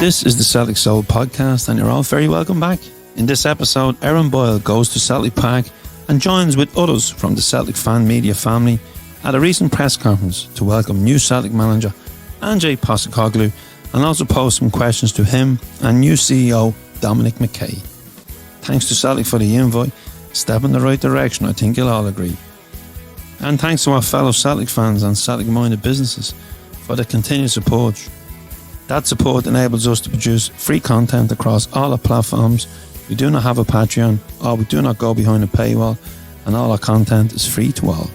This is the Celtic Soul podcast, and you're all very welcome back. In this episode, Erin Boyle goes to Celtic Park and joins with others from the Celtic fan media family at a recent press conference to welcome new Celtic manager Ange Postecoglou, and also pose some questions to him and new CEO Dominic McKay. Thanks to Celtic for the invite, step in the right direction, I think you'll all agree. And thanks to our fellow Celtic fans and Celtic-minded businesses for their continued support. That support enables us to produce free content across all our platforms. We do not have a Patreon, or we do not go behind a paywall, and all our content is free to all.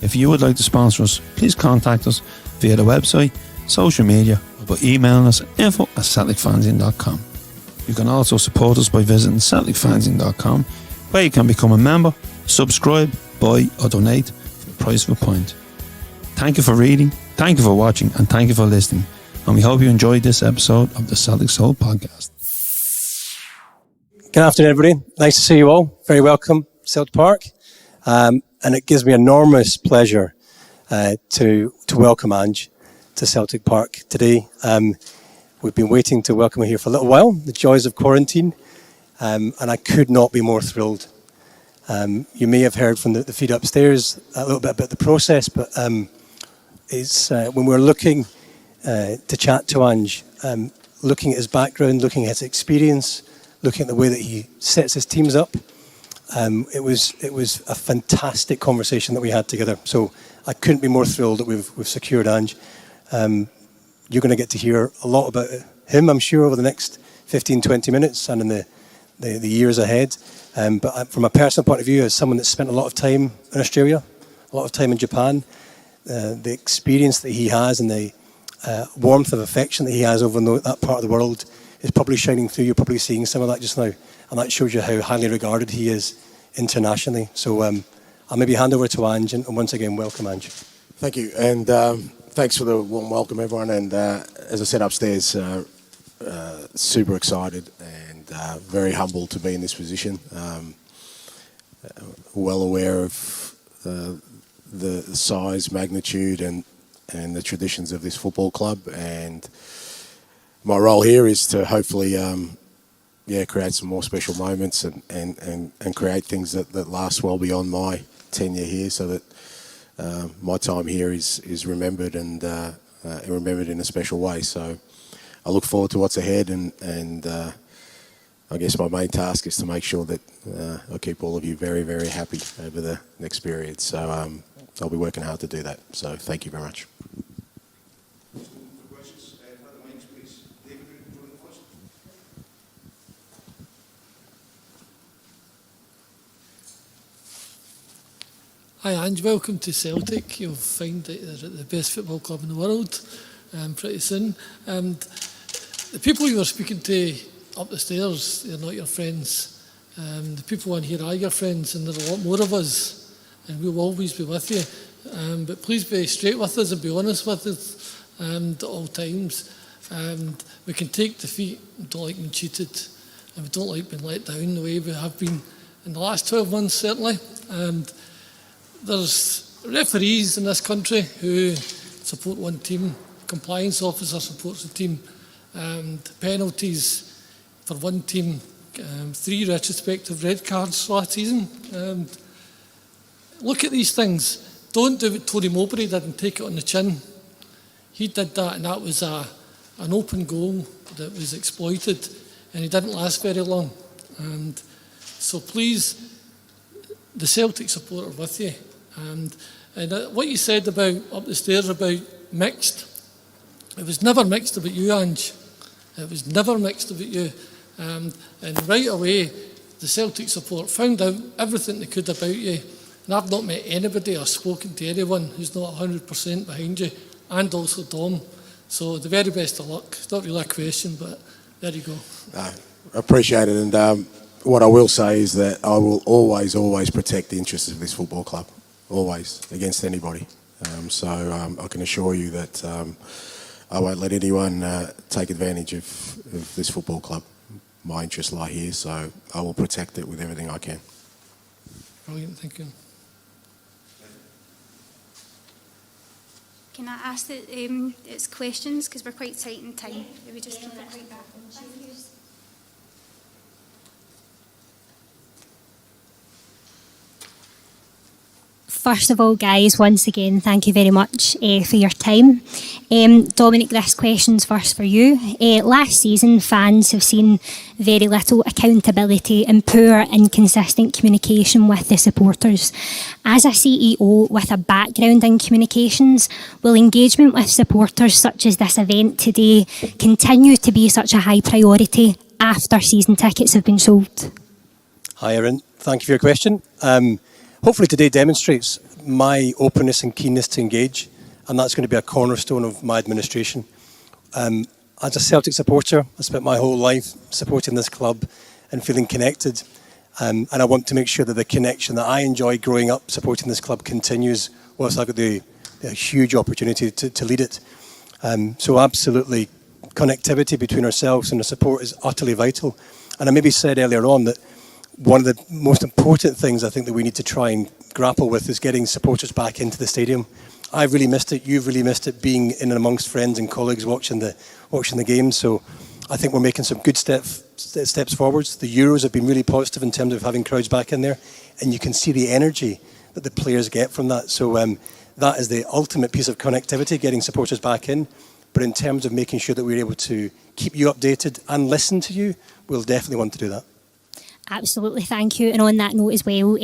If you would like to sponsor us, please contact us via the website, social media, or by emailing us at info@celticfanzine.com. You can also support us by visiting celticfanzine.com, where you can become a member, subscribe, buy or donate for the price of a pint. Thank you for reading, thank you for watching, and thank you for listening. And we hope you enjoyed this episode of the Celtic Soul podcast. Good afternoon, everybody. Nice to see you all. Very welcome, Celtic Park. And it gives me enormous pleasure to welcome Ange to Celtic Park today. We've been waiting to welcome her here for a little while, the joys of quarantine, and I could not be more thrilled. You may have heard from the feed upstairs a little bit about the process, but it's when we're looking to chat to Ange, looking at his background, looking at his experience, looking at the way that he sets his teams up, it was a fantastic conversation that we had together. So I couldn't be more thrilled that we've secured Ange. You're going to get to hear a lot about him, I'm sure, over the next 15, 20 minutes and in the years ahead. But from a personal point of view, as someone that's spent a lot of time in Australia, a lot of time in Japan, the experience that he has and the warmth of affection that he has over that part of the world is probably shining through. You're probably seeing some of that just now, and that shows you how highly regarded he is internationally. So I'll maybe hand over to Ange, and once again, welcome, Ange. Thank you, and thanks for the warm welcome, everyone. And as I said upstairs, super excited and very humbled to be in this position. Well aware of the size, magnitude, and the traditions of this football club, and my role here is to hopefully create some more special moments and create things that last well beyond my tenure here, so that my time here is remembered and remembered in a special way. So I look forward to what's ahead, and I guess my main task is to make sure that I keep all of you very, very happy over the next period. So I'll be working hard to do that. So thank you very much. Hi Ange, welcome to Celtic. You'll find that they're the best football club in the world pretty soon. And the people you were speaking to up the stairs, they're not your friends. The people on here are your friends, and there's a lot more of us, and we'll always be with you. But please be straight with us and be honest with us at all times. And we can take defeat. We don't like being cheated, and we don't like being let down the way we have been in the last 12 months, certainly. And there's referees in this country who support one team, compliance officer supports a team, and penalties for one team, 3 retrospective red cards last season. And look at these things. Don't do what Tony Mowbray did and take it on the chin. He did that, and that was an open goal that was exploited, and he didn't last very long. And so please, the Celtic support are with you. And what you said about up the stairs about mixed, it was never mixed about you, Ange. It was never mixed about you. And right away, the Celtic support found out everything they could about you. And I've not met anybody or spoken to anyone who's not 100% behind you, and also Dom. So the very best of luck. It's not really a question, but there you go. I appreciate it. And what I will say is that I will always, always protect the interests of this football club. Always, against anybody. So I can assure you that I won't let anyone take advantage of this football club. My interests lie here, so I will protect it with everything I can. Brilliant, thank you. Can I ask that it's questions, because we're quite tight in time? If we just keep it quite that. First of all, guys, once again, thank you very much for your time. Dominic, this question's first for you. Last season, fans have seen very little accountability and poor, inconsistent communication with the supporters. As a CEO with a background in communications, will engagement with supporters such as this event today continue to be such a high priority after season tickets have been sold? Hi, Erin. Thank you for your question. Hopefully today demonstrates my openness and keenness to engage, and that's going to be a cornerstone of my administration. As a Celtic supporter, I spent my whole life supporting this club and feeling connected, and I want to make sure that the connection that I enjoyed growing up supporting this club continues whilst I've got the huge opportunity to lead it. So absolutely, connectivity between ourselves and the support is utterly vital. And I maybe said earlier on that one of the most important things I think that we need to try and grapple with is getting supporters back into the stadium. I've really missed it. You've really missed it, being in and amongst friends and colleagues watching the games. So I think we're making some good steps forwards. The Euros have been really positive in terms of having crowds back in there, and you can see the energy that the players get from that. So that is the ultimate piece of connectivity, getting supporters back in. But in terms of making sure that we're able to keep you updated and listen to you, we'll definitely want to do that. Absolutely, thank you. And on that note as well,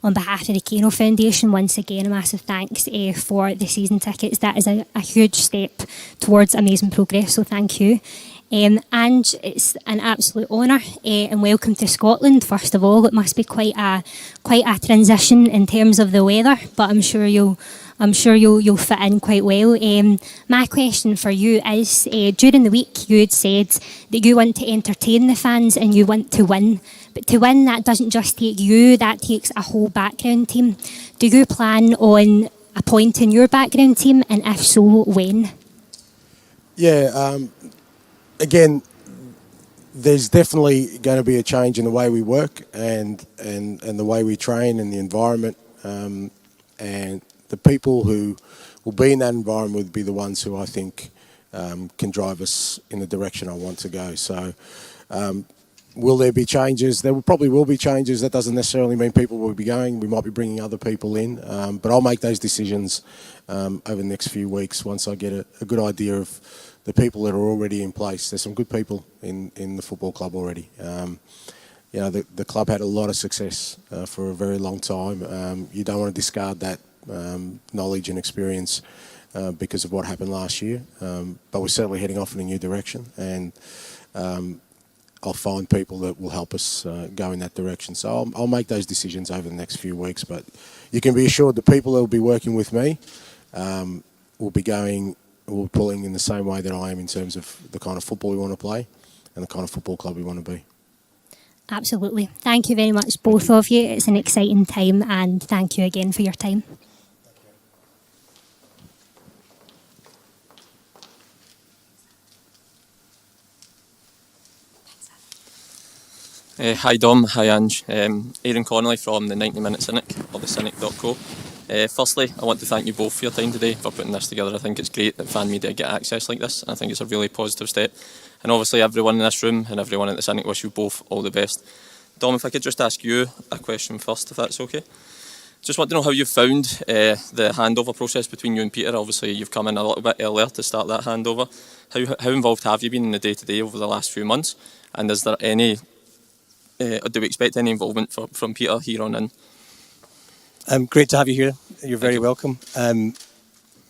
on behalf of the Kano Foundation, once again, a massive thanks for the season tickets. That is a huge step towards amazing progress, so thank you. Ange, it's an absolute honour and welcome to Scotland. First of all, it must be quite a transition in terms of the weather, but I'm sure you'll fit in quite well. My question for you is, during the week you had said that you want to entertain the fans and you want to win. But to win, that doesn't just take you, that takes a whole background team. Do you plan on appointing your background team, and if so, when? Yeah, again, there's definitely going to be a change in the way we work and the way we train and the environment. And the people who will be in that environment will be the ones who I think can drive us in the direction I want to go. So will there be changes? There probably will be changes. That doesn't necessarily mean people will be going. We might be bringing other people in. But I'll make those decisions over the next few weeks once I get a good idea of the people that are already in place. There's some good people in the football club already. You know, the club had a lot of success for a very long time. You don't want to discard that knowledge and experience because of what happened last year. But we're certainly heading off in a new direction, and I'll find people that will help us go in that direction. So I'll make those decisions over the next few weeks. But you can be assured the people that will be working with me will be pulling in the same way that I am in terms of the kind of football we want to play and the kind of football club we want to be. Absolutely. Thank you very much, both of you. It's an exciting time, and thank you again for your time. Hi Dom, hi Ange. Aidan Connolly from the 90 Minute Cynic, or the cynic.co. Firstly, I want to thank you both for your time today, for putting this together. I think it's great that fan media get access like this, and I think it's a really positive step. And obviously everyone in this room and everyone at the Cynic wish you both all the best. Dom, if I could just ask you a question first, if that's okay. Just want to know how you found the handover process between you and Peter. Obviously you've come in a little bit earlier to start that handover. How involved have you been in the day-to-day over the last few months? And is there any... do we expect any involvement from Peter here on in? Great to have you here. You're very welcome.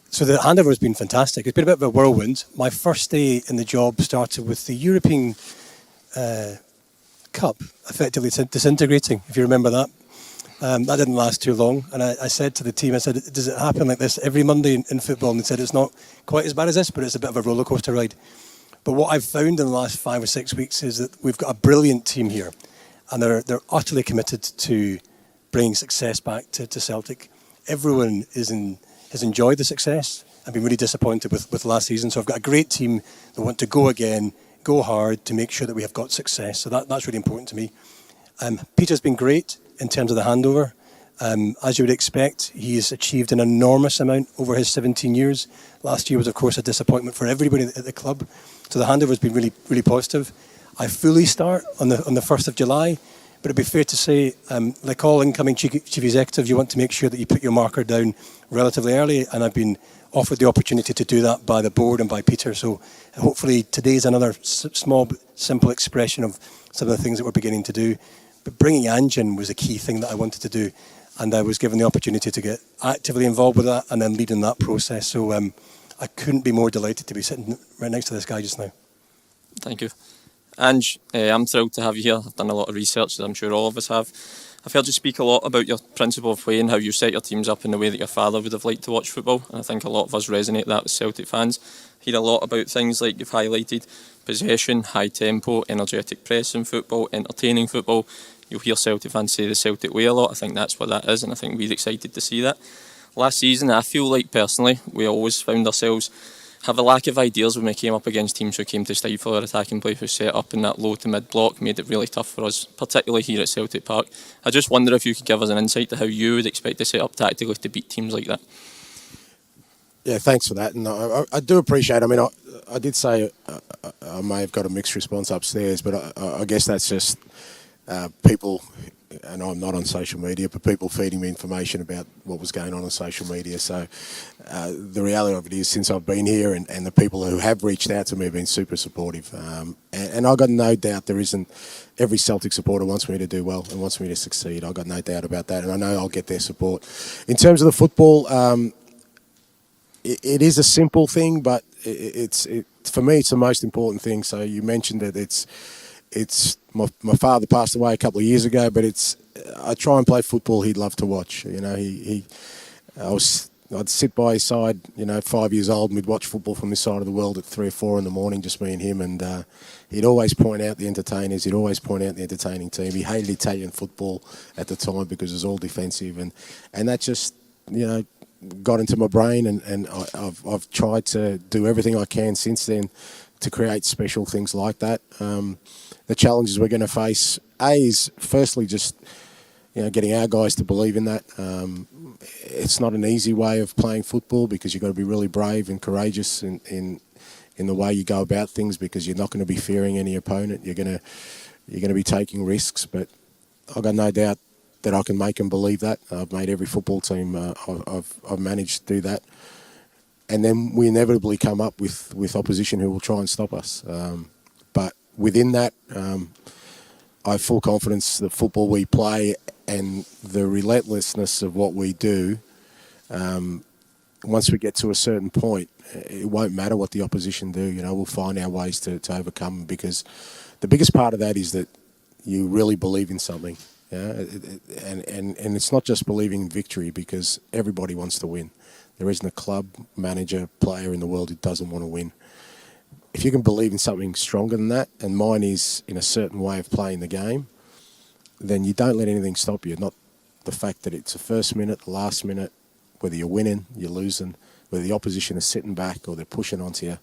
So the handover has been fantastic. It's been a bit of a whirlwind. My first day in the job started with the European Cup effectively disintegrating, if you remember that. That didn't last too long. And I said to the team, I said, does it happen like this every Monday in football? And they said, it's not quite as bad as this, but it's a bit of a roller coaster ride. But what I've found in the last 5 or 6 weeks is that we've got a brilliant team here. And they're utterly committed to bringing success back to Celtic. Everyone has enjoyed the success. I've been really disappointed with last season. So I've got a great team that want to go again, go hard to make sure that we have got success. So that's really important to me. Peter's been great in terms of the handover. As you would expect, he's achieved an enormous amount over his 17 years. Last year was, of course, a disappointment for everybody at the club. So the handover has been really, really positive. I fully start on the 1st of July, but it'd be fair to say, like all incoming chief executives, you want to make sure that you put your marker down relatively early, and I've been offered the opportunity to do that by the board and by Peter. So hopefully today is another small, simple expression of some of the things that we're beginning to do. But bringing Ange in was a key thing that I wanted to do, and I was given the opportunity to get actively involved with that and then leading that process. So I couldn't be more delighted to be sitting right next to this guy just now. Thank you. Ange, I'm thrilled to have you here. I've done a lot of research, as I'm sure all of us have. I've heard you speak a lot about your principle of play and how you set your teams up in the way that your father would have liked to watch football, and I think a lot of us resonate that as Celtic fans. Hear a lot about things like you've highlighted: possession, high tempo, energetic pressing football, entertaining football. You'll hear Celtic fans say the Celtic way a lot. I think that's what that is, and I think we're excited to see that. Last season, I feel like personally, we always found ourselves have a lack of ideas when we came up against teams who came to stifle our attacking play, who set up in that low to mid block, made it really tough for us, particularly here at Celtic Park. I just wonder if you could give us an insight to how you would expect to set up tactically to beat teams like that. Yeah, thanks for that, and I do appreciate it. I mean, I did say I may have got a mixed response upstairs, but I guess that's just people, and I'm not on social media, but people feeding me information about what was going on social media. So the reality of it is, since I've been here, and the people who have reached out to me have been super supportive. And I've got no doubt every Celtic supporter wants me to do well and wants me to succeed. I've got no doubt about that, and I know I'll get their support. In terms of the football, it is a simple thing, but for me, it's the most important thing. So you mentioned that it's my father passed away a couple of years ago, but I try and play football he'd love to watch. You know, I'd sit by his side, 5 years old, and we'd watch football from this side of the world at 3 or 4 in the morning, just me and him. And he'd always point out the entertainers. He'd always point out the entertaining team. He hated Italian football at the time because it was all defensive, and that just got into my brain. And I've tried to do everything I can since then to create special things like that. The challenges we're going to face, is firstly just getting our guys to believe in that. It's not an easy way of playing football because you've got to be really brave and courageous in the way you go about things, because you're not going to be fearing any opponent. You're going to be taking risks, but I've got no doubt that I can make them believe that. I've made every football team I've managed to do that. And then we inevitably come up with opposition who will try and stop us. But within that, I have full confidence that football we play and the relentlessness of what we do, once we get to a certain point, it won't matter what the opposition do. We'll find our ways to overcome, because the biggest part of that is that you really believe in something. And it's not just believing in victory, because everybody wants to win. There isn't a club, manager, player in the world who doesn't want to win. If you can believe in something stronger than that, and mine is in a certain way of playing the game, then you don't let anything stop you. Not the fact that it's the first minute, the last minute, whether you're winning, you're losing, whether the opposition is sitting back or they're pushing onto you,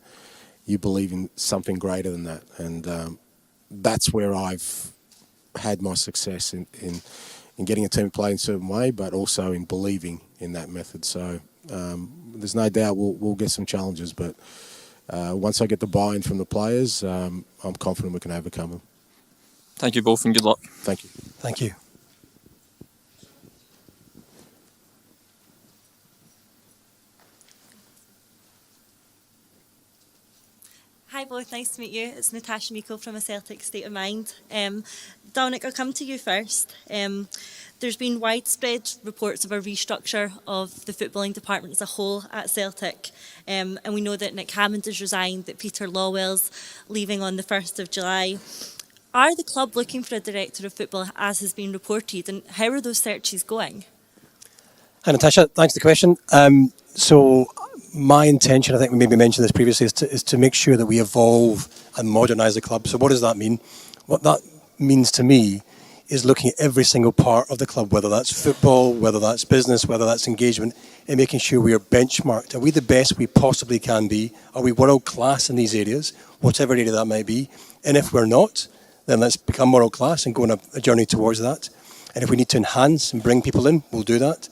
you believe in something greater than that. And that's where I've had my success in getting a team to play in a certain way, but also in believing in that method. So there's no doubt we'll get some challenges, but once I get the buy-in from the players, I'm confident we can overcome them. Thank you both, and good luck. Thank you. Thank you. Hi both, nice to meet you. It's Natasha Miko from A Celtic State of Mind. Dominic, I'll come to you first. There's been widespread reports of a restructure of the footballing department as a whole at Celtic. And we know that Nick Hammond has resigned, that Peter Lawwell's leaving on the 1st of July. Are the club looking for a director of football, as has been reported, and how are those searches going? Hi Natasha, thanks for the question. So my intention, I think we maybe mentioned this previously, is to make sure that we evolve and modernise the club. So what does that mean? What that means to me is looking at every single part of the club, whether that's football, whether that's business, whether that's engagement, and making sure we are benchmarked. Are we the best we possibly can be? Are we world class in these areas, whatever area that may be? And if we're not, then let's become world class and go on a journey towards that. And if we need to enhance and bring people in, we'll do that.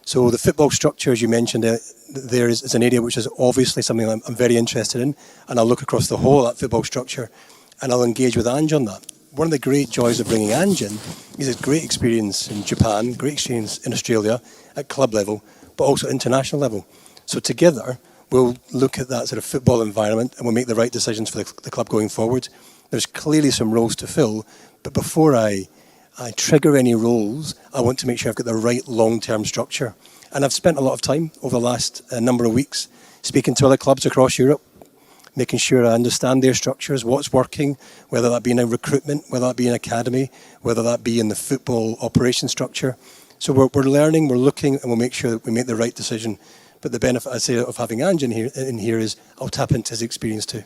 So the football structure, as you mentioned, there is an area which is obviously something I'm very interested in, and I'll look across the whole of that football structure, and I'll engage with Ange on that. One of the great joys of bringing Ange in is his great experience in Japan, great experience in Australia at club level, but also international level. So together, we'll look at that sort of football environment and we'll make the right decisions for the club going forward. There's clearly some roles to fill, but before I trigger any roles, I want to make sure I've got the right long-term structure. And I've spent a lot of time over the last number of weeks speaking to other clubs across Europe, making sure I understand their structures, what's working, whether that be in a recruitment, whether that be in academy, whether that be in the football operation structure. So we're learning, we're looking, and we'll make sure that we make the right decision. But the benefit, I say, of having Ange in here is I'll tap into his experience too.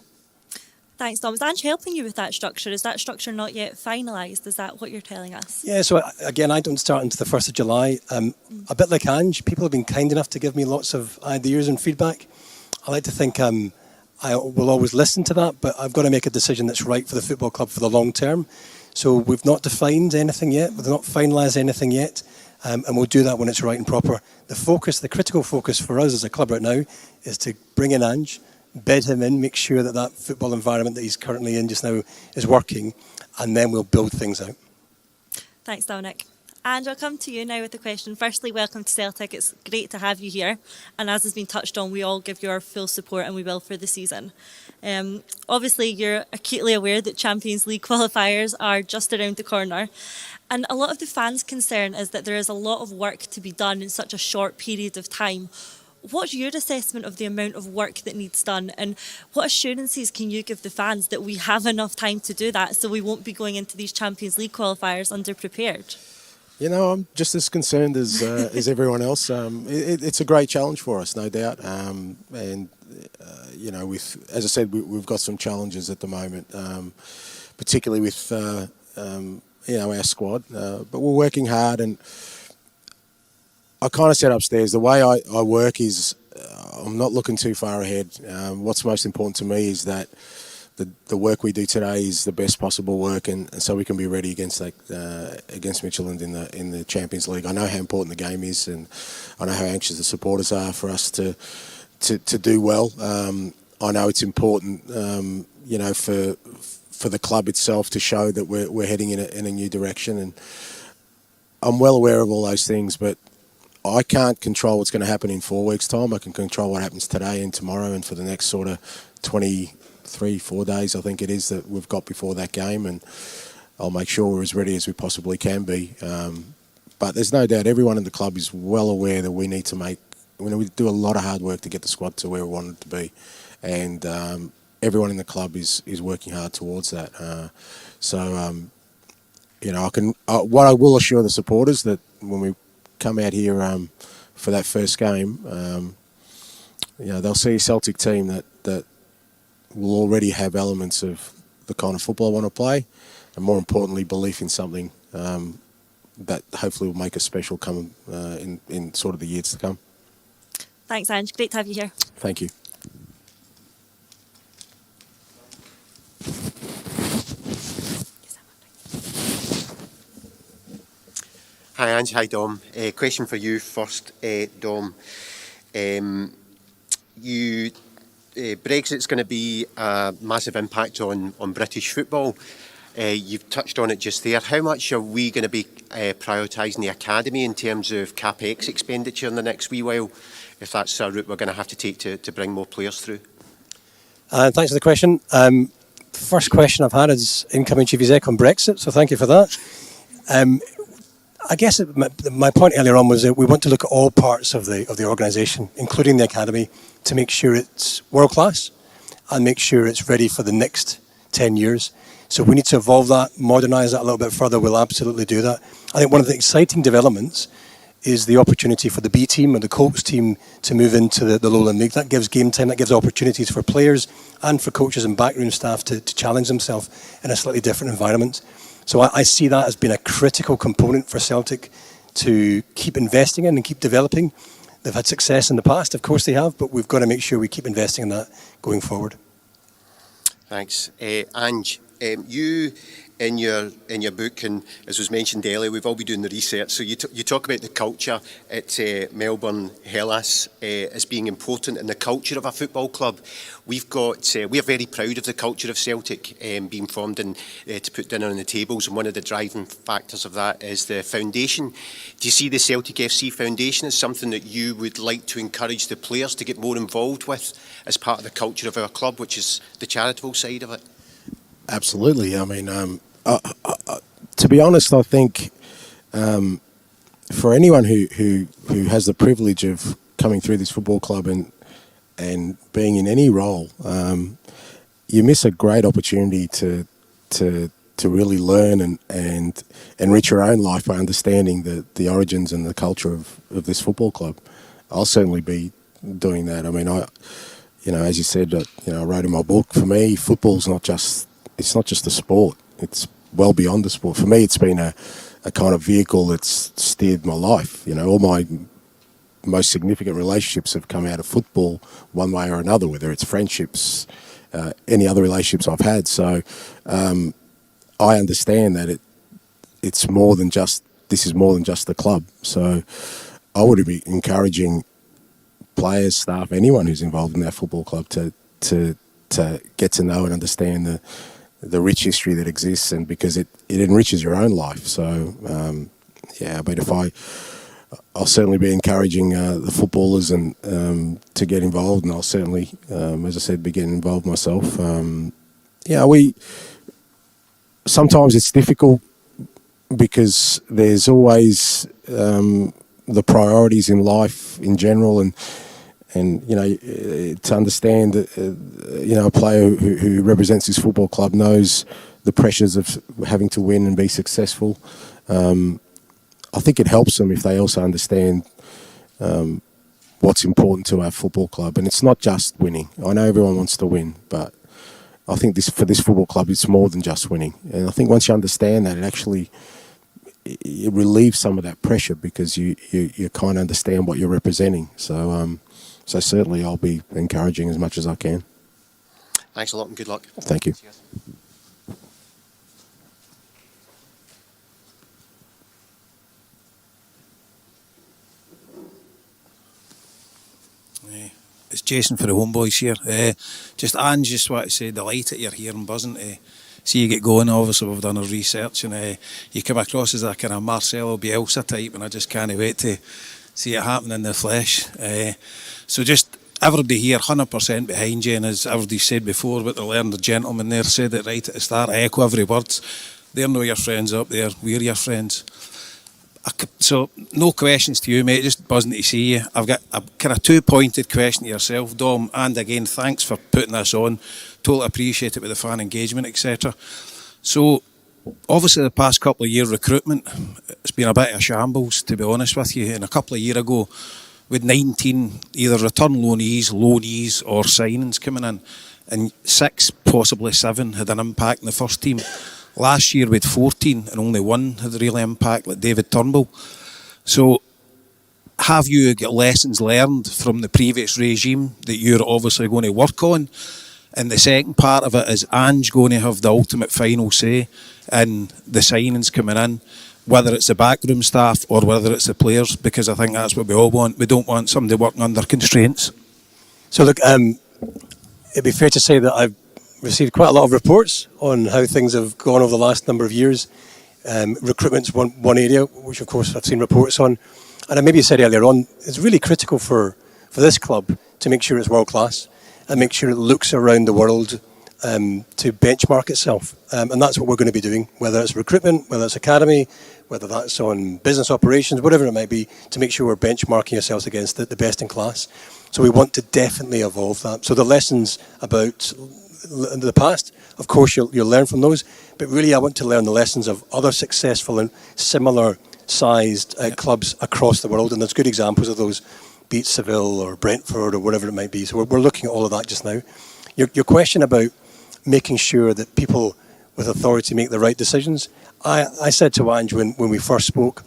Thanks, Dom. Is Ange helping you with that structure? Is that structure not yet finalised? Is that what you're telling us? Yeah, so again, I don't start until the 1st of July. A bit like Ange, people have been kind enough to give me lots of ideas and feedback. I like to think I will always listen to that, but I've got to make a decision that's right for the football club for the long term. So we've not defined anything yet, we've not finalised anything yet, and we'll do that when it's right and proper. The critical focus for us as a club right now is to bring in Ange, bed him in, make sure that football environment that he's currently in just now is working, and then we'll build things out. Thanks, Dominic. Ange, I'll come to you now with the question. Firstly, welcome to Celtic. It's great to have you here. And as has been touched on, we all give you our full support, and we will for the season. Obviously, you're acutely aware that Champions League qualifiers are just around the corner. And a lot of the fans' concern is that there is a lot of work to be done in such a short period of time. What's your assessment of the amount of work that needs done, and what assurances can you give the fans that we have enough time to do that so we won't be going into these Champions League qualifiers underprepared? You know, I'm just as concerned as everyone else. It's a great challenge for us, no doubt. You know, as I said, we've got some challenges at the moment, particularly with you know, our squad. But we're working hard, and I kind of said upstairs, the way I work is I'm not looking too far ahead. What's most important to me is that the work we do today is the best possible work, and so we can be ready against Midtjylland in the Champions League. I know how important the game is, and I know how anxious the supporters are for us to do well. I know it's important, you know, for the club itself to show that we're heading in a new direction, and I'm well aware of all those things, but I can't control what's going to happen in 4 weeks' time. I can control what happens today and tomorrow and for the next sort of 23-4 days, I think it is, that we've got before that game, and I'll make sure we're as ready as we possibly can be. But there's no doubt everyone in the club is well aware that we need to we do a lot of hard work to get the squad to where we want it to be, and everyone in the club is working hard towards that. You know, what I will assure the supporters that when we come out here for that first game, you know, they'll see a Celtic team that will already have elements of the kind of football I want to play, and more importantly, belief in something that hopefully will make us special come in sort of the years to come. Thanks, Ange. Great to have you here. Thank you. Hi Ange, hi Dom. Question for you first, Dom. Brexit's going to be a massive impact on British football. You've touched on it just there. How much are we going to be prioritising the academy in terms of CapEx expenditure in the next wee while, if that's a route we're going to have to take to bring more players through? Thanks for the question. First question I've had is incoming chief exec on Brexit, so thank you for that. I guess my point earlier on was that we want to look at all parts of the organisation, including the academy, to make sure it's world class and make sure it's ready for the next 10 years. So we need to evolve that, modernise that a little bit further. We'll absolutely do that. I think one of the exciting developments is the opportunity for the B team and the Colts team to move into the Lowland League. That gives game time, that gives opportunities for players and for coaches and backroom staff to challenge themselves in a slightly different environment. So I see that as being a critical component for Celtic to keep investing in and keep developing. They've had success in the past, of course they have, but we've got to make sure we keep investing in that going forward. Thanks. Ange, You, in your book, and as was mentioned earlier, we've all been doing the research. So you talk about the culture at Melbourne Hellas as being important in the culture of a football club. We are very proud of the culture of Celtic being formed and to put dinner on the tables. And one of the driving factors of that is the foundation. Do you see the Celtic FC Foundation as something that you would like to encourage the players to get more involved with as part of the culture of our club, which is the charitable side of it? Absolutely. I mean, to be honest, I think for anyone who has the privilege of coming through this football club and being in any role, you miss a great opportunity to really learn and enrich your own life by understanding the origins and the culture of this football club. I'll certainly be doing that. I mean, as you said, I wrote in my book, for me, football's not just a sport. It's well beyond the sport. For me, it's been a kind of vehicle that's steered my life. All my most significant relationships have come out of football one way or another, whether it's friendships, any other relationships I've had. So I understand that this is more than just the club. So I would be encouraging players, staff, anyone who's involved in that football club to get to know and understand the rich history that exists, and because it enriches your own life. So I'll certainly be encouraging the footballers and to get involved, and I'll certainly, as I said, be getting involved myself. Sometimes it's difficult because there's always the priorities in life in general, and to understand that a player who represents his football club knows the pressures of having to win and be successful. I think it helps them if they also understand what's important to our football club, and it's not just winning. I know everyone wants to win, but I think for this football club, it's more than just winning. And I think once you understand that, it relieves some of that pressure because you kind of understand what you're representing. So certainly I'll be encouraging as much as I can. Thanks a lot and good luck. Thank you. It's Jason for the Homeboys here. Ange, just want to say delighted you're here and buzzing to see you get going. Obviously we've done our research and you come across as a kind of Marcelo Bielsa type, and I just can't wait to see it happen in the flesh. So just everybody here 100% behind you, and as everybody said before about the learned gentleman there said it right at the start, I echo every word. They're not your friends up there, we're your friends. So no questions to you, mate, just buzzing to see you. I've got a kind of two-pointed question to yourself, Dom, and again thanks for putting this on. Totally appreciate it with the fan engagement, etc. So obviously the past couple of years recruitment, it's been a bit of a shambles, to be honest with you. And a couple of years ago with 19 either return loanees or signings coming in, and 6, possibly 7 had an impact in the first team. Last year with 14 and only 1 had a real impact, like David Turnbull. So have you got lessons learned from the previous regime that you're obviously going to work on? And the second part of it is Ange going to have the ultimate final say in the signings coming in, whether it's the backroom staff or whether it's the players, because I think that's what we all want. We don't want somebody working under constraints. So look, it'd be fair to say that I've received quite a lot of reports on how things have gone over the last number of years. Recruitment's one area, which of course I've seen reports on. And I maybe said earlier on, it's really critical for this club to make sure it's world class and make sure it looks around the world to benchmark itself. And that's what we're going to be doing, whether it's recruitment, whether it's academy, whether that's on business operations, whatever it might be, to make sure we're benchmarking ourselves against the best in class. So we want to definitely evolve that. So the lessons about the past, of course you'll learn from those, but really I want to learn the lessons of other successful and similar sized clubs across the world, and there's good examples of those, be it Seville or Brentford or whatever it might be. So we're looking at all of that just now. Your question about making sure that people with authority make the right decisions, I said to Ange when we first spoke,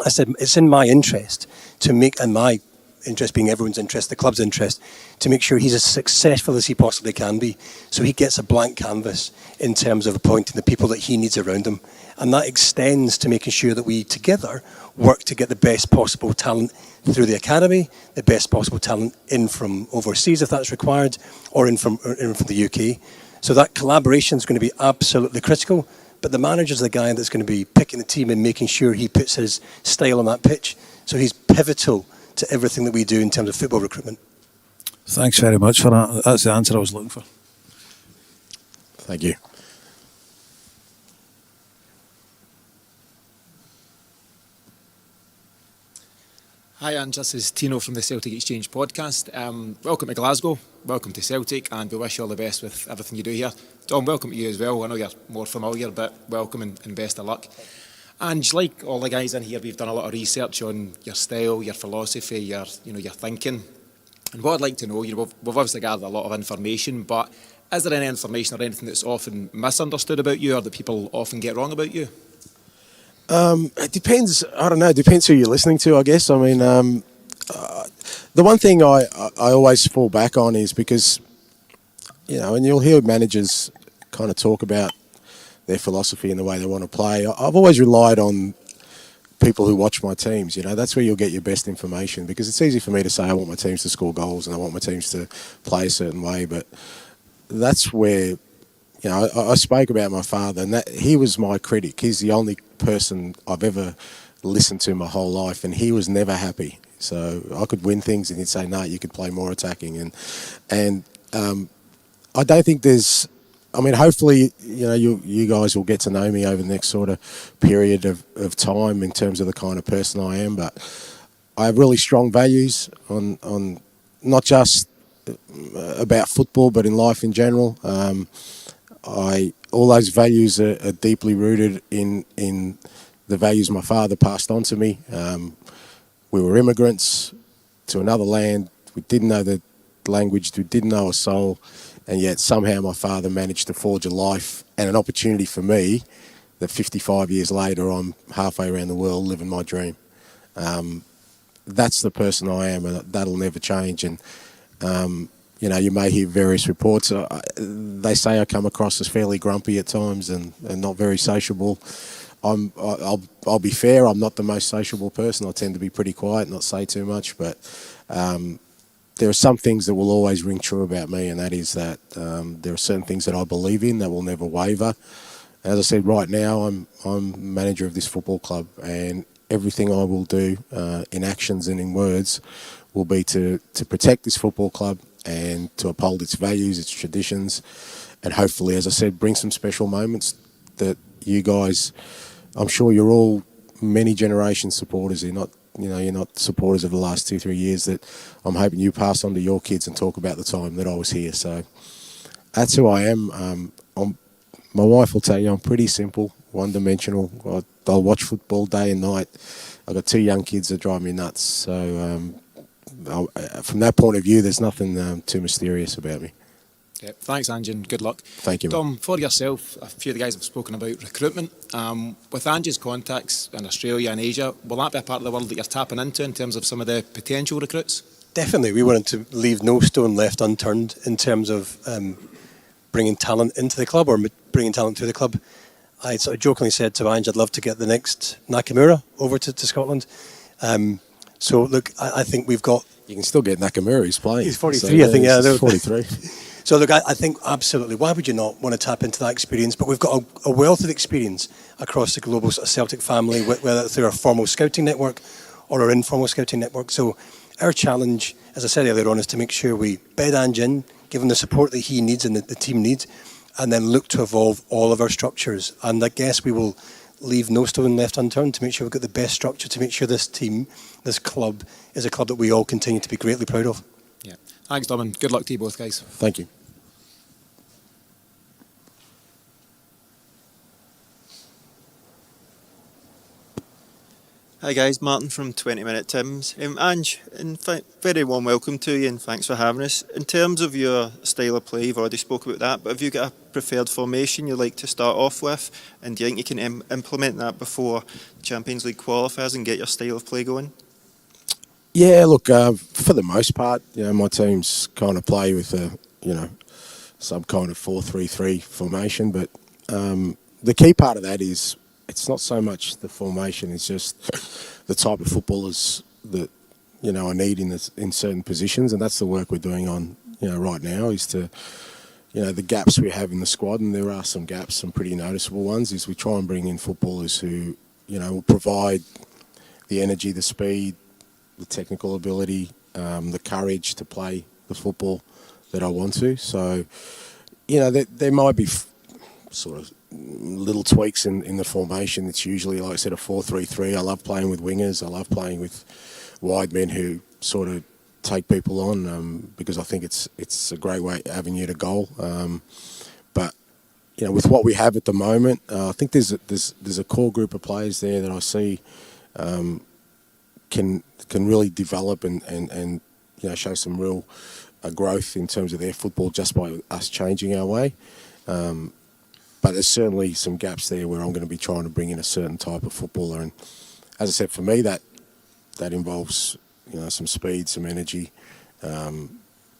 I said it's in my interest to make, and my interest being everyone's interest, the club's interest, to make sure he's as successful as he possibly can be. So he gets a blank canvas in terms of appointing the people that he needs around him. And that extends to making sure that we together work to get the best possible talent through the academy, the best possible talent in from overseas if that's required, or in from the UK. So that collaboration is going to be absolutely critical. But the manager's the guy that's going to be picking the team and making sure he puts his style on that pitch. So he's pivotal to everything that we do in terms of football recruitment. Thanks very much for that. That's the answer I was looking for. Thank you. Hi Ange, this is Tino from the Celtic Exchange podcast. Welcome to Glasgow, welcome to Celtic, and we wish you all the best with everything you do here. Tom, welcome to you as well. I know you're more familiar, but welcome and best of luck. Ange, like all the guys in here, we've done a lot of research on your style, your philosophy, your thinking. And what I'd like to know, we've obviously gathered a lot of information, but is there any information or anything that's often misunderstood about you or that people often get wrong about you? It depends. I don't know. It depends who you're listening to, I guess. I mean, the one thing I always fall back on is because, and you'll hear managers kind of talk about their philosophy and the way they want to play. I've always relied on people who watch my teams. That's where you'll get your best information, because it's easy for me to say I want my teams to score goals and I want my teams to play a certain way, but that's where. I spoke about my father, and that he was my critic. He's the only person I've ever listened to my whole life, and he was never happy. So I could win things, and he'd say, "No, you could play more attacking." And I don't think there's. I mean, hopefully, you guys will get to know me over the next sort of period of time in terms of the kind of person I am. But I have really strong values on not just about football, but in life in general. All those values are deeply rooted in the values my father passed on to me. We were immigrants to another land. We didn't know the language. We didn't know a soul. And yet somehow my father managed to forge a life and an opportunity for me that 55 years later I'm halfway around the world living my dream. That's the person I am, and that'll never change. And you may hear various reports. They say I come across as fairly grumpy at times and not very sociable. I'll be fair. I'm not the most sociable person. I tend to be pretty quiet, not say too much. But there are some things that will always ring true about me, and that is that there are certain things that I believe in that will never waver. As I said, right now I'm manager of this football club, and everything I will do in actions and in words will be to protect this football club and to uphold its values, its traditions, and hopefully, as I said, bring some special moments that you guys, I'm sure you're all many generations supporters. You're not supporters of the last 2-3 years, that I'm hoping you pass on to your kids and talk about the time that I was here. So that's who I am. My wife will tell you I'm pretty simple, one-dimensional. I'll watch football day and night. I've got 2 young kids that drive me nuts. So from that point of view, there's nothing too mysterious about me. Yeah, thanks, Ange, and good luck. Thank you, Tom, mate. for yourself, a few of the guys have spoken about recruitment. With Ange's contacts in Australia and Asia, will that be a part of the world that you're tapping into in terms of some of the potential recruits? Definitely. We wanted to leave no stone left unturned in terms of bringing talent into the club or bringing talent to the club. I sort of jokingly said to Ange, I'd love to get the next Nakamura over to Scotland. So, look, I think we've got... You can still get Nakamura, he's playing. He's 43, so, I think, yeah. He's 43. So, look, I think absolutely, why would you not want to tap into that experience? But we've got a wealth of experience across the global sort of Celtic family, whether through our formal scouting network or our informal scouting network. So our challenge, as I said earlier on, is to make sure we bed Ange in, give him the support that he needs and the team needs, and then look to evolve all of our structures. And I guess we will leave no stone left unturned to make sure we've got the best structure, to make sure this team, this club, is a club that we all continue to be greatly proud of. Yeah. Thanks, Dom, and good luck to you both, guys. Thank you. Hi guys, Martin from 20 Minute Tims. Ange, very warm welcome to you and thanks for having us. In terms of your style of play, you've already spoke about that, but have you got a preferred formation you like to start off with, and do you think you can implement that before Champions League qualifiers and get your style of play going? Yeah, look, for the most part, my teams kind of play with some kind of 4-3-3 formation, but the key part of that is it's not so much the formation; it's just the type of footballers that I need in certain positions, and that's the work we're doing on right now. Is to the gaps we have in the squad, and there are some gaps, some pretty noticeable ones. Is we try and bring in footballers who will provide the energy, the speed, the technical ability, the courage to play the football that I want to. So, there might be sort of little tweaks in the formation. It's usually, like I said, a 4-3-3. I love playing with wingers. I love playing with wide men who sort of take people on because I think it's a great avenue to goal. But with what we have at the moment, I think there's a core group of players there that I see can really develop and show some real growth in terms of their football just by us changing our way. But there's certainly some gaps there where I'm going to be trying to bring in a certain type of footballer. And as I said, for me, that involves some speed, some energy,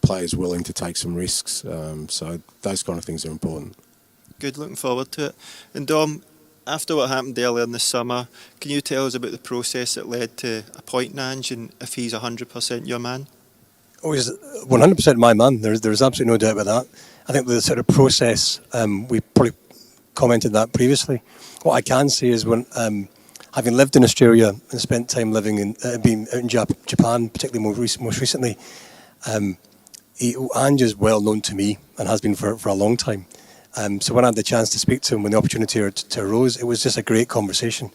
players willing to take some risks. So those kind of things are important. Good, looking forward to it. And Dom, after what happened earlier in the summer, can you tell us about the process that led to appointing Ange and if he's 100% your man? Oh, he's 100% my man. There's absolutely no doubt about that. I think the sort of process, we probably commented that previously. What I can say is when having lived in Australia and spent time living in being out in Japan, particularly most recently, Ange is well known to me and has been for a long time. So when I had the chance to speak to him when the opportunity arose, it was just a great conversation.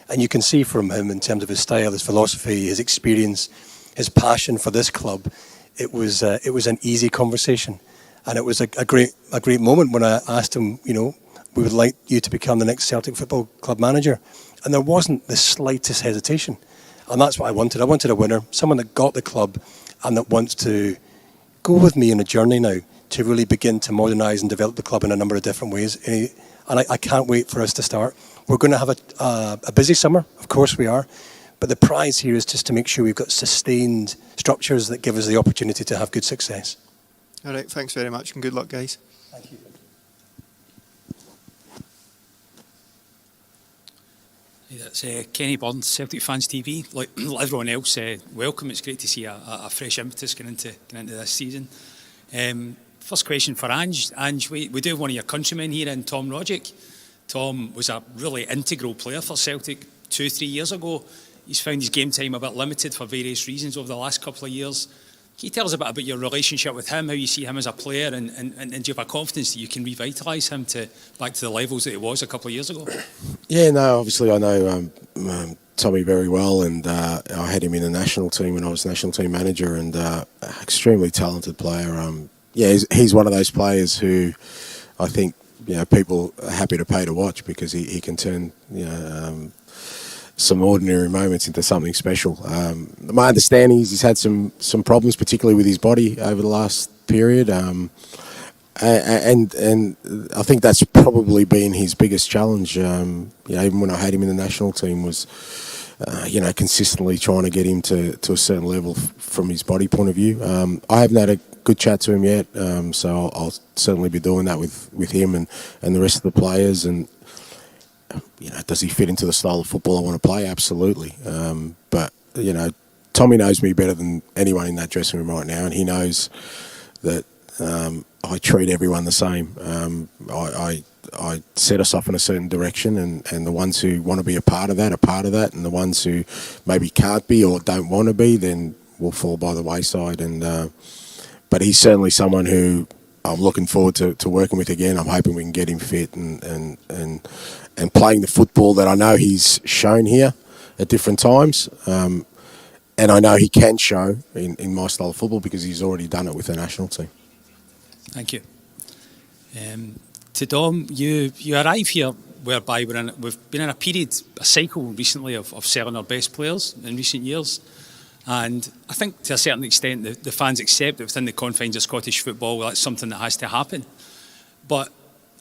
And you can see from him in terms of his style, his philosophy, his experience, his passion for this club. It was an easy conversation, and it was a great moment when I asked him, we would like you to become the next Celtic Football Club manager. And there wasn't the slightest hesitation. And that's what I wanted. I wanted a winner, someone that got the club and that wants to go with me on a journey now to really begin to modernise and develop the club in a number of different ways. And I can't wait for us to start. We're going to have a busy summer, of course we are. But the prize here is just to make sure we've got sustained structures that give us the opportunity to have good success. All right, thanks very much and good luck, guys. Thank you. That's Kenny Burns, Celtic Fans TV. Like everyone else, welcome. It's great to see a fresh impetus going into this season. First question for Ange. Ange, we do have one of your countrymen here in Tom Rodgick. Tom was a really integral player for Celtic 2-3 years ago. He's found his game time a bit limited for various reasons over the last couple of years. Can you tell us a bit about your relationship with him, how you see him as a player, and do you have a confidence that you can revitalise him back to the levels that he was a couple of years ago? Yeah, no, obviously I know Tommy very well, and I had him in the national team when I was national team manager, and extremely talented player. He's one of those players who I think people are happy to pay to watch because he can turn some ordinary moments into something special. My understanding is he's had some problems, particularly with his body over the last period, and I think that's probably been his biggest challenge. Even when I had him in the national team, was consistently trying to get him to a certain level from his body point of view. I haven't had a good chat to him yet, so I'll certainly be doing that with him and the rest of the players. And does he fit into the style of football I want to play? Absolutely. But Tommy knows me better than anyone in that dressing room right now, and he knows that I treat everyone the same. I set us off in a certain direction, and the ones who want to be a part of that are part of that, and the ones who maybe can't be or don't want to be, then will fall by the wayside. But he's certainly someone who I'm looking forward to working with again. I'm hoping we can get him fit and playing the football that I know he's shown here at different times. And I know he can show in my style of football because he's already done it with the national team. Thank you. To Dom, you arrive here whereby we've been in a cycle recently of selling our best players in recent years. And I think to a certain extent the fans accept that within the confines of Scottish football that's something that has to happen. But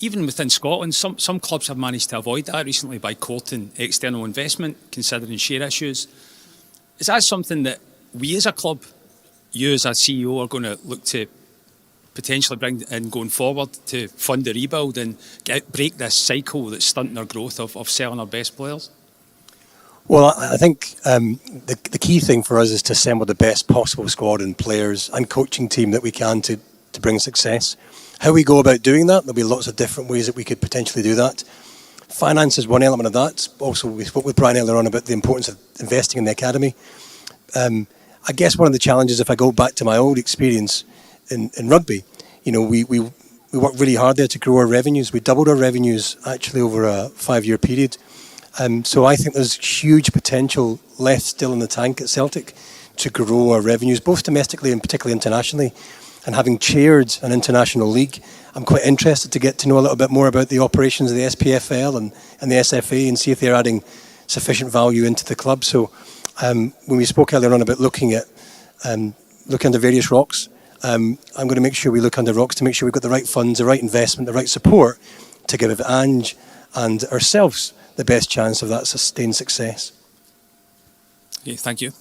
even within Scotland, some clubs have managed to avoid that recently by courting external investment, considering share issues. Is that something that we as a club, you as a CEO, are going to look to potentially bring in going forward to fund the rebuild and break this cycle that's stunting our growth of selling our best players? Well, I think the key thing for us is to assemble the best possible squad and players and coaching team that we can to bring success. How we go about doing that, there'll be lots of different ways that we could potentially do that. Finance is one element of that. Also, we spoke with Brian earlier on about the importance of investing in the academy. I guess one of the challenges, if I go back to my old experience in rugby, we worked really hard there to grow our revenues. We doubled our revenues actually over a 5-year period. So I think there's huge potential left still in the tank at Celtic to grow our revenues, both domestically and particularly internationally. And having chaired an international league, I'm quite interested to get to know a little bit more about the operations of the SPFL and the SFA and see if they're adding sufficient value into the club. So when we spoke earlier on about looking under various rocks, I'm going to make sure we look under rocks to make sure we've got the right funds, the right investment, the right support to give Ange and ourselves the best chance of that sustained success. Okay, thank you.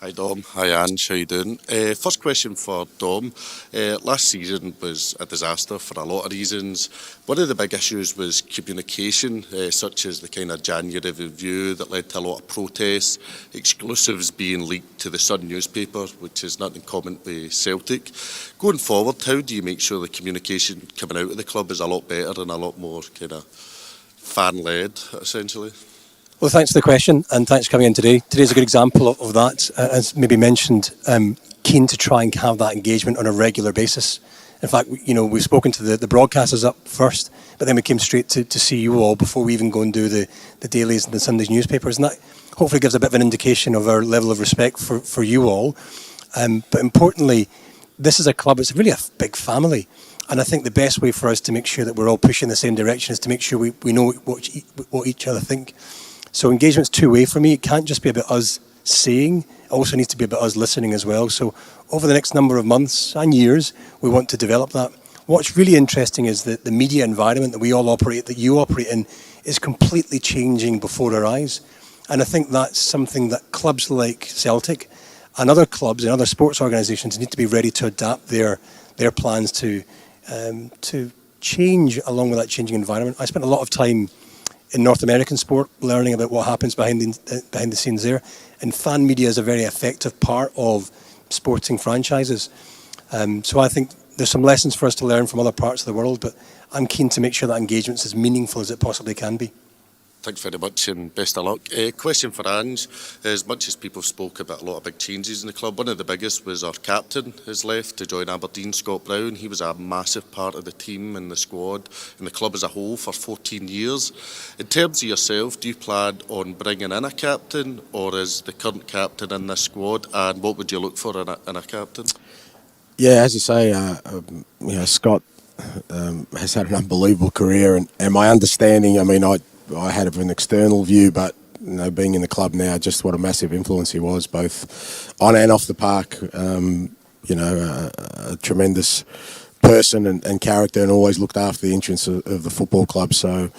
Hi Dom, hi Ange, how you doing? First question for Dom. Last season was a disaster for a lot of reasons. One of the big issues was communication, such as the kind of January review that led to a lot of protests, exclusives being leaked to the Sun newspaper, which is not in common with Celtic. Going forward, how do you make sure the communication coming out of the club is a lot better and a lot more kind of fan-led, essentially? Well, thanks for the question and thanks for coming in today. Today's a good example of that. As maybe mentioned, keen to try and have that engagement on a regular basis. In fact, we've spoken to the broadcasters up first, but then we came straight to see you all before we even go and do the dailies and the Sundays newspapers. And that hopefully gives a bit of an indication of our level of respect for you all. But importantly, this is a club, it's really a big family. And I think the best way for us to make sure that we're all pushing in the same direction is to make sure we know what each other think. So engagement's two-way for me. It can't just be about us saying, it also needs to be about us listening as well. So over the next number of months and years, we want to develop that. What's really interesting is that the media environment that we all operate, that you operate in, is completely changing before our eyes. And I think that's something that clubs like Celtic and other clubs and other sports organisations need to be ready to adapt their plans to change along with that changing environment. I spent a lot of time in North American sport, learning about what happens behind the scenes there. And fan media is a very effective part of sporting franchises. So I think there's some lessons for us to learn from other parts of the world, but I'm keen to make sure that engagement's as meaningful as it possibly can be. Thanks very much and best of luck. Question for Ange. As much as people spoke about a lot of big changes in the club, one of the biggest was our captain has left to join Aberdeen, Scott Brown. He was a massive part of the team and the squad and the club as a whole for 14 years. In terms of yourself, do you plan on bringing in a captain, or is the current captain in this squad, and what would you look for in a captain? Yeah, as you say, Scott has had an unbelievable career, and my understanding, I had an external view, but being in the club now, just what a massive influence he was, both on and off the park. A tremendous person and character, and always looked after the interests of the football club. So,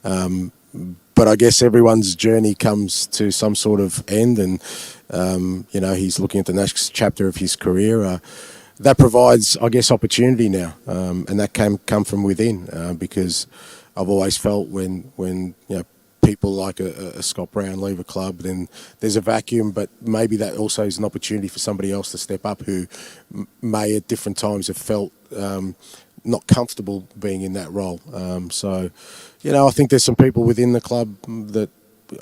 but I guess everyone's journey comes to some sort of end, and he's looking at the next chapter of his career. That provides, I guess, opportunity now, and that can come from within, because I've always felt when people like a Scott Brown leave a club, then there's a vacuum, but maybe that also is an opportunity for somebody else to step up who may at different times have felt not comfortable being in that role. I think there's some people within the club that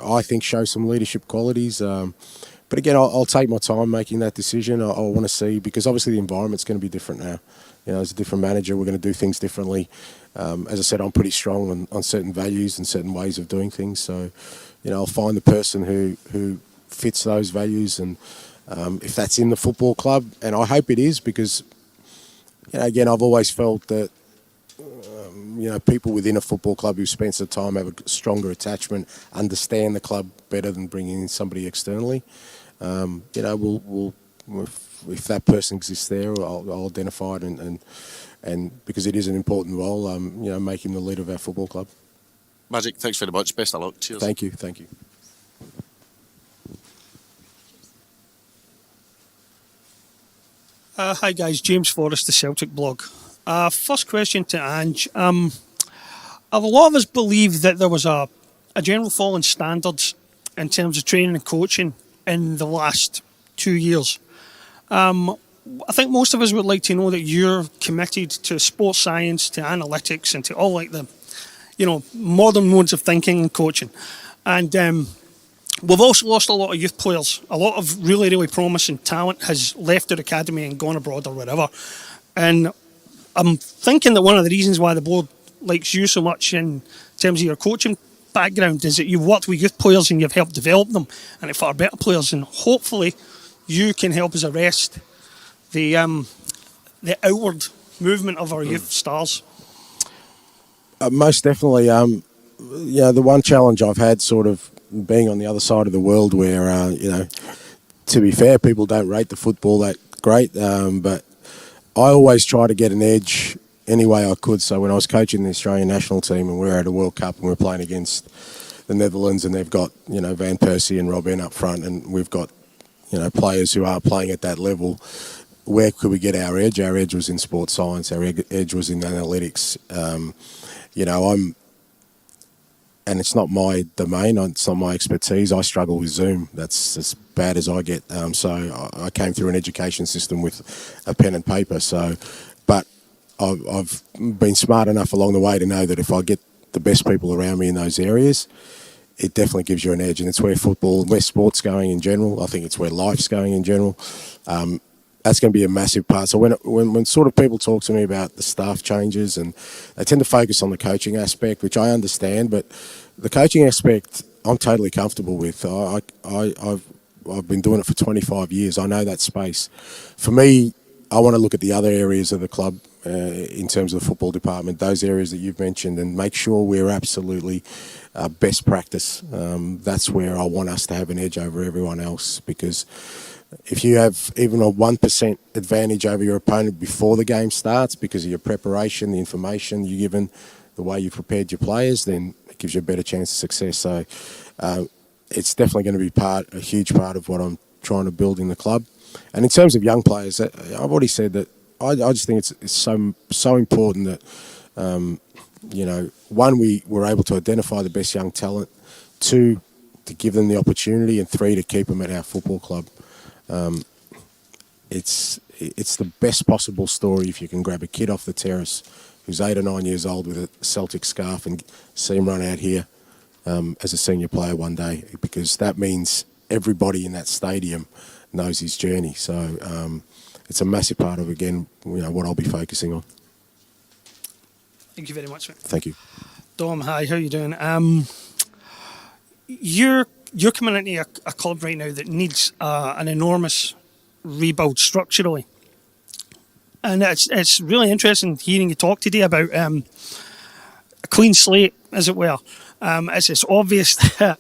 I think show some leadership qualities. But again, I'll take my time making that decision. I want to see, because obviously the environment's going to be different now. As a different manager, we're going to do things differently. As I said, I'm pretty strong on certain values and certain ways of doing things. So, I'll find the person who fits those values, and if that's in the football club, and I hope it is, because, again, I've always felt that, people within a football club who spend some time have a stronger attachment, understand the club better than bringing in somebody externally. If that person exists there, I'll identify it, and because it is an important role, make him the leader of our football club. Magic, thanks very much. Best of luck. Cheers. Thank you. Thank you. Hi guys, James Forrest, the Celtic blog. First question to Ange. A lot of us believe that there was a general fall in standards in terms of training and coaching in the last 2 years. I think most of us would like to know that you're committed to sports science, to analytics, and to all like the, modern modes of thinking and coaching. And we've also lost a lot of youth players. A lot of really, really promising talent has left our academy and gone abroad or whatever. And I'm thinking that one of the reasons why the board likes you so much in terms of your coaching background is that you've worked with youth players and you've helped develop them and far better players. And hopefully you can help us arrest the outward movement of our youth stars. Most definitely. The one challenge I've had sort of being on the other side of the world where, to be fair, people don't rate the football that great, but I always try to get an edge any way I could. So when I was coaching the Australian national team and we were at a World Cup and we were playing against the Netherlands and they've got, Van Persie and Robben up front and we've got, players who are playing at that level, where could we get our edge? Our edge was in sports science. Our edge was in analytics. And it's not my domain, it's not my expertise. I struggle with Zoom. That's as bad as I get. So I came through an education system with a pen and paper. But I've been smart enough along the way to know that if I get the best people around me in those areas, it definitely gives you an edge. And it's where sport's going in general. I think it's where life's going in general. That's going to be a massive part. So when sort of people talk to me about the staff changes and they tend to focus on the coaching aspect, which I understand, but the coaching aspect I'm totally comfortable with. I've been doing it for 25 years. I know that space. For me, I want to look at the other areas of the club in terms of the football department, those areas that you've mentioned, and make sure we're absolutely best practice. That's where I want us to have an edge over everyone else, because if you have even a 1% advantage over your opponent before the game starts because of your preparation, the information you're given, the way you've prepared your players, then it gives you a better chance of success. So it's definitely going to be a huge part of what I'm trying to build in the club. And in terms of young players, I've already said that I just think it's so important that, one, we were able to identify the best young talent, two, to give them the opportunity, and three, to keep them at our football club. It's the best possible story if you can grab a kid off the terrace who's 8 or 9 years old with a Celtic scarf and see him run out here as a senior player one day, because that means everybody in that stadium knows his journey. So it's a massive part of, again, what I'll be focusing on. Thank you very much, mate. Thank you. Dom, hi, how are you doing? You're coming into a club right now that needs an enormous rebuild structurally. And it's really interesting hearing you talk today about a clean slate, as it were. It's obvious that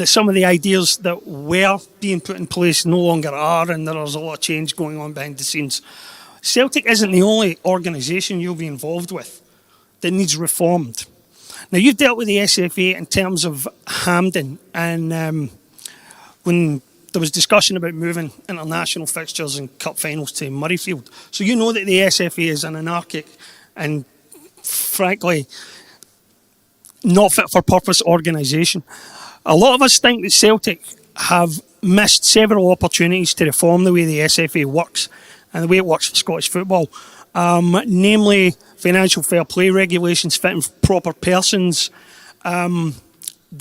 some of the ideas that were being put in place no longer are, and there's a lot of change going on behind the scenes. Celtic isn't the only organisation you'll be involved with that needs reformed. Now, you've dealt with the SFA in terms of Hampden, and when there was discussion about moving international fixtures and cup finals to Murrayfield. So you know that the SFA is an anarchic and, frankly, not fit for purpose organisation. A lot of us think that Celtic have missed several opportunities to reform the way the SFA works and the way it works for Scottish football. Namely, financial fair play regulations fitting proper persons, the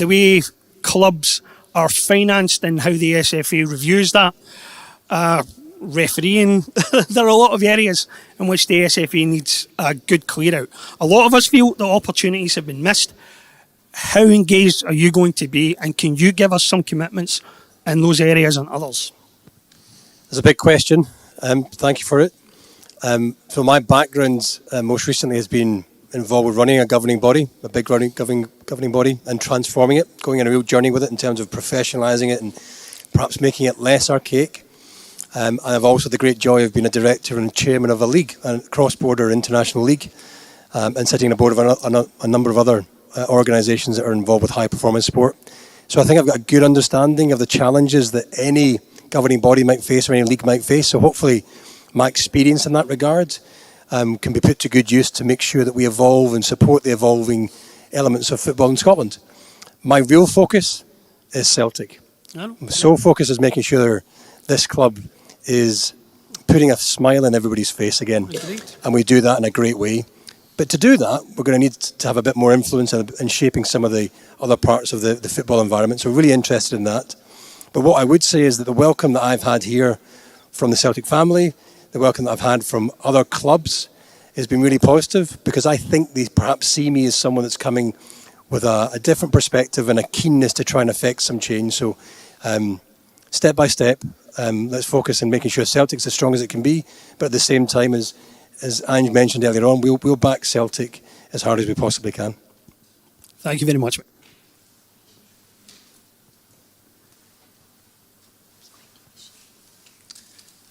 way clubs are financed and how the SFA reviews that, refereeing. There are a lot of areas in which the SFA needs a good clear out. A lot of us feel the opportunities have been missed. How engaged are you going to be, and can you give us some commitments in those areas and others? It's a big question. Thank you for it. So my background most recently has been involved with running a governing body, a big governing body, and transforming it, going on a real journey with it in terms of professionalising it and perhaps making it less archaic. And I've also the great joy of being a director and chairman of a league, a cross-border international league, and sitting on the board of a number of other organisations that are involved with high performance sport. So I think I've got a good understanding of the challenges that any governing body might face or any league might face. So hopefully my experience in that regard can be put to good use to make sure that we evolve and support the evolving elements of football in Scotland. My real focus is Celtic. My sole focus is making sure this club is putting a smile on everybody's face again. Agreed. And we do that in a great way. But to do that, we're going to need to have a bit more influence in shaping some of the other parts of the football environment. So we're really interested in that. But what I would say is that the welcome that I've had here from the Celtic family, the welcome that I've had from other clubs has been really positive, because I think they perhaps see me as someone that's coming with a different perspective and a keenness to try and affect some change. So step by step, let's focus on making sure Celtic's as strong as it can be, but at the same time, as Ange mentioned earlier on, we'll back Celtic as hard as we possibly can. Thank you very much.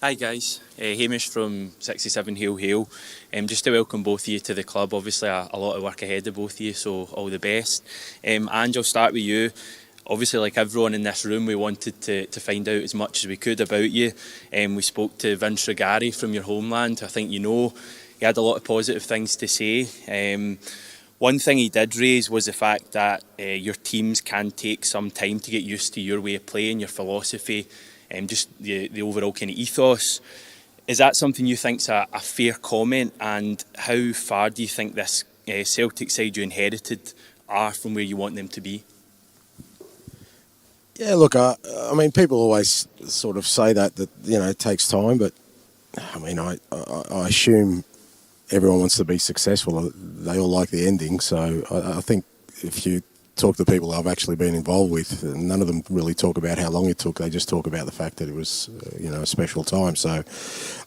Hi guys, Hamish from 67 Hail Hail. Just to welcome both of you to the club. Obviously a lot of work ahead of both of you, so all the best. Ange, I'll start with you. Obviously, like everyone in this room, we wanted to find out as much as we could about you. We spoke to Vince Regari from your homeland. I think you know he had a lot of positive things to say. One thing he did raise was the fact that your teams can take some time to get used to your way of playing, your philosophy, just the overall kind of ethos. Is that something you think's a fair comment? And how far do you think this Celtic side you inherited are from where you want them to be? Yeah, look, I mean, people always sort of say that it takes time, but I mean, I assume everyone wants to be successful. They all like the ending, so I think if you talk to people I've actually been involved with, none of them really talk about how long it took. They just talk about the fact that it was, a special time. So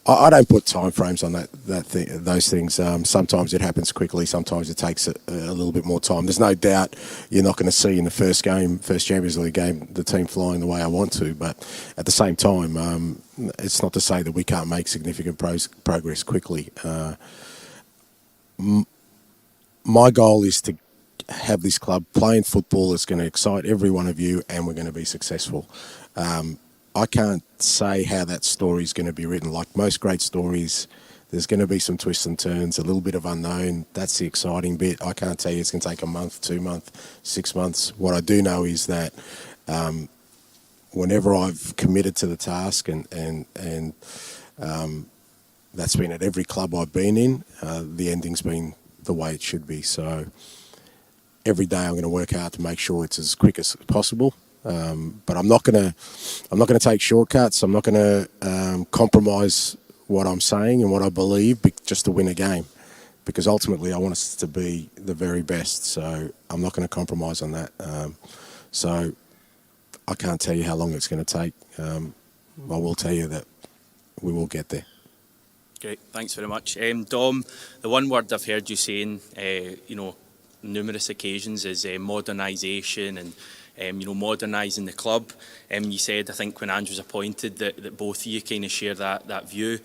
I don't put time frames on those things. Sometimes it happens quickly. Sometimes it takes a little bit more time. There's no doubt you're not going to see in the first Champions League game, the team flying the way I want to. But at the same time, it's not to say that we can't make significant progress quickly. My goal is to have this club playing football that's going to excite every one of you, and we're going to be successful. I can't say how that story is going to be written. Like most great stories, there's going to be some twists and turns, a little bit of unknown. That's the exciting bit. I can't tell you it's going to take a month, 2 months, 6 months. What I do know is that whenever I've committed to the task, and that's been at every club I've been in, the ending's been the way it should be. So every day I'm going to work hard to make sure it's as quick as possible. But I'm not going to take shortcuts. I'm not going to compromise what I'm saying and what I believe just to win a game, because ultimately I want us to be the very best. So I'm not going to compromise on that. So I can't tell you how long it's going to take. I will tell you that we will get there. Great, thanks very much. Dom, the one word I've heard you saying, numerous occasions is modernisation and modernising the club. You said, I think when Ange was appointed, that both of you kind of share that view.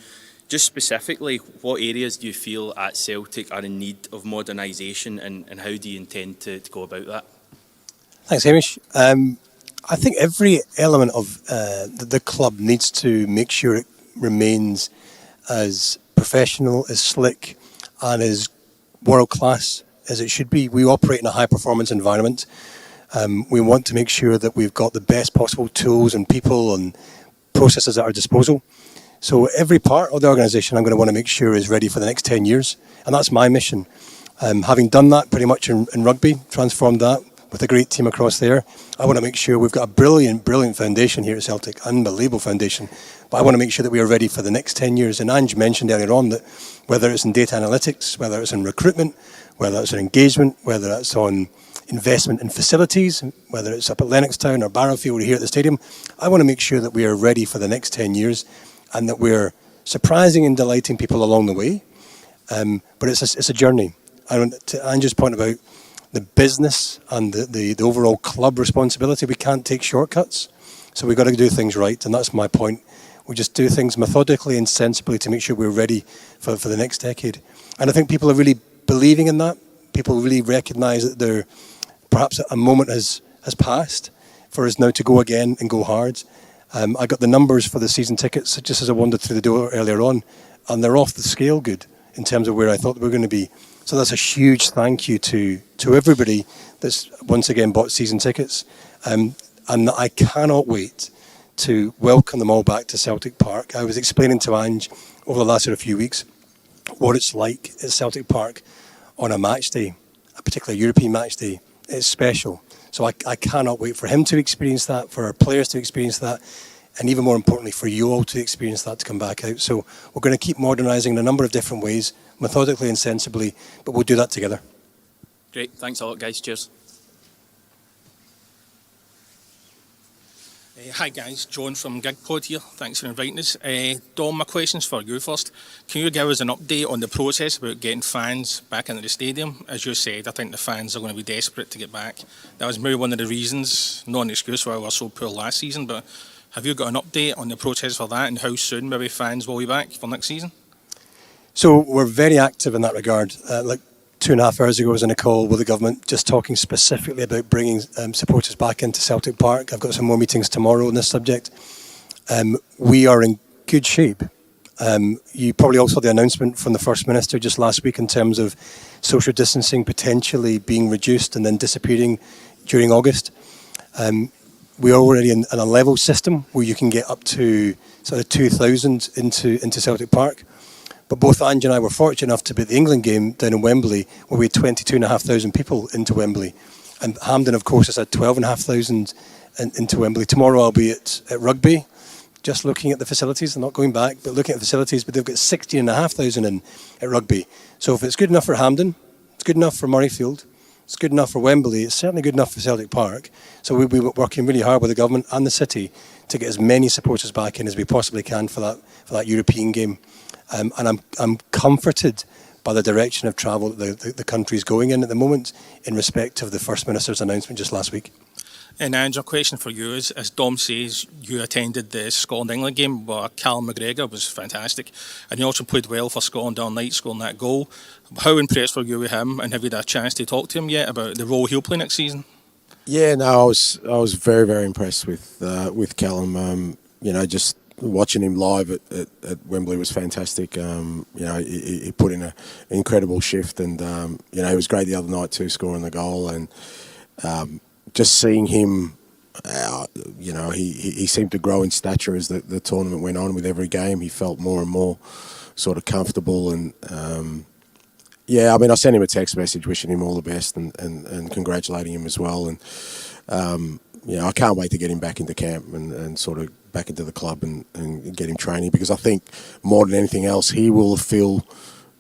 Just specifically, what areas do you feel at Celtic are in need of modernisation, and how do you intend to go about that? Thanks, Hamish. I think every element of the club needs to make sure it remains as professional, as slick, and as world-class as it should be. We operate in a high-performance environment. We want to make sure that we've got the best possible tools and people and processes at our disposal. So every part of the organisation I'm going to want to make sure is ready for the next 10 years. And that's my mission. Having done that pretty much in rugby, transformed that with a great team across there, I want to make sure we've got a brilliant, brilliant foundation here at Celtic, unbelievable foundation. But I want to make sure that we are ready for the next 10 years. And Ange mentioned earlier on that whether it's in data analytics, whether it's in recruitment, whether it's on engagement, whether it's on investment in facilities, whether it's up at Lennoxtown or Barrowfield or here at the stadium, I want to make sure that we are ready for the next 10 years and that we're surprising and delighting people along the way. But it's a journey. To Ange's point about the business and the overall club responsibility, we can't take shortcuts. So we've got to do things right, and that's my point. We just do things methodically and sensibly to make sure we're ready for the next decade. And I think people are really believing in that. people really recognise that there perhaps a moment has passed for us now to go again and go hard. I got the numbers for the season tickets just as I wandered through the door earlier on, and they're off the scale good in terms of where I thought they were going to be. So that's a huge thank you to everybody that's once again bought season tickets. And I cannot wait to welcome them all back to Celtic Park. I was explaining to Ange over the last few weeks what it's like at Celtic Park on a match day, a particular European match day. It's special. So I cannot wait for him to experience that, for our players to experience that, and even more importantly for you all to experience that, to come back out. So we're going to keep modernising in a number of different ways, methodically and sensibly, but we'll do that together. Great, thanks a lot guys, cheers. Hi guys, John from GigPod here. Thanks for inviting us. Dom, my question's for you first. Can you give us an update on the process about getting fans back into the stadium? As you said, I think the fans are going to be desperate to get back. That was maybe one of the reasons, not an excuse why we were so poor last season, but have you got an update on the process for that and how soon maybe fans will be back for next season? So we're very active in that regard. Like 2.5 hours ago I was on a call with the government just talking specifically about bringing supporters back into Celtic Park. I've got some more meetings tomorrow on this subject. We are in good shape. You probably also saw the announcement from the First Minister just last week in terms of social distancing potentially being reduced and then disappearing during August. We are already in a level system where you can get up to sort of 2,000 into Celtic Park. But both Ange and I were fortunate enough to be at the England game down in Wembley, where we had 22,500 people into Wembley. And Hampden, of course, has had 12,500 into Wembley. Tomorrow I'll be at rugby, just looking at the facilities. I'm not going back, but looking at the facilities. But they've got 16,500 in at rugby. So if it's good enough for Hampden, it's good enough for Murrayfield, it's good enough for Wembley, it's certainly good enough for Celtic Park. So we'll be working really hard with the government and the city to get as many supporters back in as we possibly can for that European game. And I'm comforted by the direction of travel that the country's going in at the moment in respect of the First Minister's announcement just last week. And Ange, a question for you is, as Dom says, you attended the Scotland-England game where Callum McGregor was fantastic, and he also played well for Scotland all night, scoring that goal. How impressed were you with him, and have you had a chance to talk to him yet about the role he'll play next season? Yeah, no, I was very, very impressed with Callum. Just watching him live at Wembley was fantastic. He put in an incredible shift, and he was great the other night too, scoring the goal. And just seeing him, he seemed to grow in stature as the tournament went on. With every game, he felt more and more sort of comfortable. And I sent him a text message wishing him all the best and congratulating him as well. And I can't wait to get him back into camp and sort of back into the club and get him training, because I think more than anything else he will feel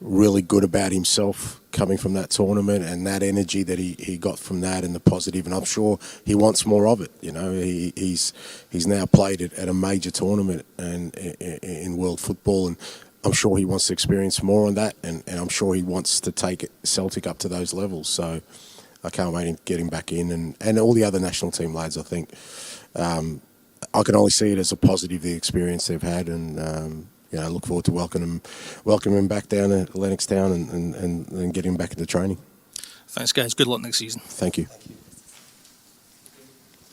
really good about himself coming from that tournament and that energy that he got from that and the positive, and I'm sure he wants more of it. He's now played at a major tournament and in world football, and I'm sure he wants to experience more on that, and I'm sure he wants to take Celtic up to those levels. So I can't wait to get him back in, and all the other national team lads. I think I can only see it as a positive, the experience they've had, and I look forward to welcoming him back down to Lennoxtown and getting him back into training. Thanks, guys. Good luck next season. Thank you.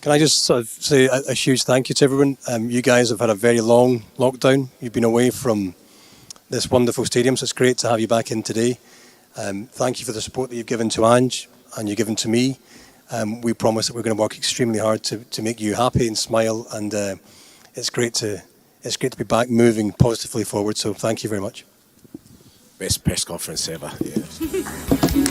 Can I just sort of say a huge thank you to everyone? You guys have had a very long lockdown. You've been away from this wonderful stadium, so it's great to have you back in today. Thank you for the support that you've given to Ange and you've given to me. We promise that we're going to work extremely hard to make you happy and smile, and it's great to be back moving positively forward. So thank you very much. Best press conference ever. Yeah.